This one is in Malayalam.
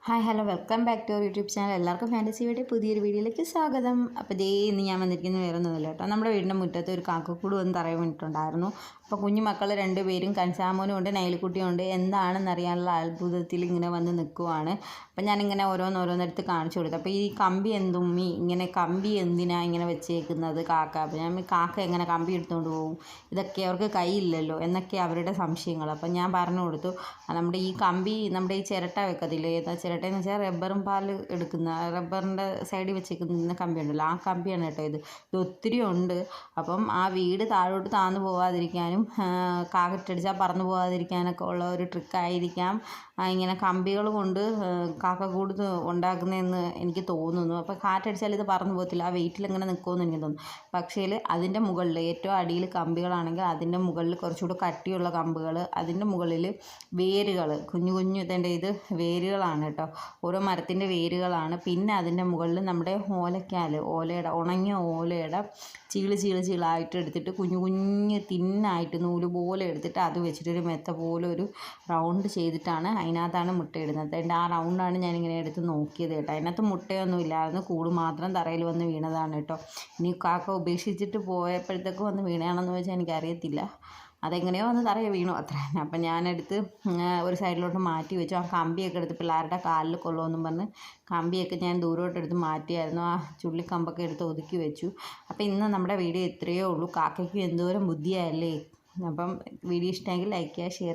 Hi hello welcome back to our YouTube channel. എല്ലാവർക്കും ഫാൻറ്റസിയുടെ പുതിയൊരു വീഡിയോയിലേക്ക് സ്വാഗതം. അപ്പോൾ ദേ ഇന്ന് ഞാൻ വന്നിരിക്കുന്നത് വേറെ ഒന്നുമില്ല കേട്ടോ. നമ്മുടെ വീടിൻ്റെ മുറ്റത്ത് ഒരു കാക്കക്കൂട് വന്ന് തറയാൻ വേണ്ടിയിട്ടുണ്ടായിരുന്നു. അപ്പോൾ കുഞ്ഞു മക്കൾ രണ്ടുപേരും കൻസാമോനും ഉണ്ട് നൈലിക്കുട്ടിയും ഉണ്ട്. എന്താണെന്നറിയാനുള്ള അത്ഭുതത്തിൽ ഇങ്ങനെ വന്ന് നിൽക്കുവാണ്. അപ്പം ഞാനിങ്ങനെ ഓരോന്നോരോന്നെടുത്ത് കാണിച്ചു കൊടുത്തു. അപ്പോൾ ഈ കമ്പി എന്തുമ്മി ഇങ്ങനെ കമ്പി എന്തിനാ ഇങ്ങനെ വെച്ചേക്കുന്നത് കാക്ക? അപ്പോൾ ഞാൻ കാക്ക എങ്ങനെ കമ്പി എടുത്തുകൊണ്ട് പോകും? ഇതൊക്കെ അവർക്ക് കൈയില്ലല്ലോ എന്നൊക്കെ അവരുടെ സംശയങ്ങൾ. അപ്പം ഞാൻ പറഞ്ഞു കൊടുത്തു, നമ്മുടെ ഈ കമ്പി നമ്മുടെ ഈ ചിരട്ട വെക്കത്തില്ലേ, ചിരട്ടയെന്ന് വെച്ചാൽ റബ്ബറും പാൽ എടുക്കുന്ന റബ്ബറിൻ്റെ സൈഡിൽ വെച്ചേക്കുന്ന കമ്പി ഉണ്ടല്ലോ, ആ കമ്പിയാണ് കേട്ടോ ഇത് ഒത്തിരി ഉണ്ട്. അപ്പം ആ വീട് താഴോട്ട് താഴ്ന്നു പോകാതിരിക്കാനും കാറ്റടിച്ചാൽ പറന്നു പോകാതിരിക്കാനൊക്കെ ഉള്ള ഒരു ട്രിക്കായിരിക്കാം ഇങ്ങനെ കമ്പികൾ കൊണ്ട് കാക്കക്കൂട് ഉണ്ടാക്കുന്നതെന്ന് എനിക്ക് തോന്നുന്നു. അപ്പോൾ കാറ്റടിച്ചാൽ ഇത് പറന്നു പോകത്തില്ല, ആ വെയിറ്റിൽ ഇങ്ങനെ നിൽക്കുമെന്ന് എനിക്ക് തോന്നുന്നു. പക്ഷേ അതിൻ്റെ മുകളിൽ ഏറ്റവും അടിയിൽ കമ്പികളാണെങ്കിൽ അതിൻ്റെ മുകളിൽ കുറച്ചുകൂടി കട്ടിയുള്ള കമ്പുകൾ, അതിൻ്റെ മുകളിൽ വേരുകൾ, കുഞ്ഞു കുഞ്ഞു ഇതേണ്ട ഇത് വേരുകളാണ് കേട്ടോ, ഓരോ മരത്തിൻ്റെ വേരുകളാണ്. പിന്നെ അതിൻ്റെ മുകളിൽ നമ്മുടെ ഓലയുടെ ഉണങ്ങിയ ഓലയുടെ ചീളായിട്ട് എടുത്തിട്ട് കുഞ്ഞു കുഞ്ഞ് തിന്നായിട്ട് നൂല് പോലെ എടുത്തിട്ട് അത് വെച്ചിട്ടൊരു മെത്ത പോലെ ഒരു റൗണ്ട് ചെയ്തിട്ടാണ് അതിനകത്താണ് മുട്ടയിടുന്നത്. അതിൻ്റെ ആ റൗണ്ടാണ് ഞാനിങ്ങനെ എടുത്ത് നോക്കിയത് കേട്ടോ. അതിനകത്ത് മുട്ടയൊന്നും ഇല്ലായിരുന്നു, കൂട് മാത്രം തറയിൽ വന്ന് വീണതാണ് കേട്ടോ. ഇനി കാക്ക ഉപേക്ഷിച്ചിട്ട് പോയപ്പോഴത്തേക്ക് വന്ന് വീണയാണെന്ന് ചോദിച്ചാൽ എനിക്കറിയത്തില്ല. അതെങ്ങനെയോ വന്ന് തറയിൽ വീണു അത്ര തന്നെ. അപ്പം ഞാനെടുത്ത് ഒരു സൈഡിലോട്ട് മാറ്റി വെച്ചു. ആ കമ്പിയൊക്കെ എടുത്ത് പിള്ളേരുടെ കാലിൽ കൊള്ളുമെന്നും പറഞ്ഞ് കമ്പിയൊക്കെ ഞാൻ ദൂരോട്ടെടുത്ത് മാറ്റിയായിരുന്നു. ആ ചുള്ളിക്കമ്പൊക്കെ എടുത്ത് ഒതുക്കി വെച്ചു. അപ്പം ഇന്ന് നമ്മുടെ വീഡിയോ ഇത്രയേ ഉള്ളൂ. കാക്കയ്ക്ക് എന്തോരം ബുദ്ധിയായല്ലേ. അപ്പം വീഡിയോ ഇഷ്ടമെങ്കിൽ ലൈക്ക് ചെയ്യുക, ഷെയർ ചെയ്യുക.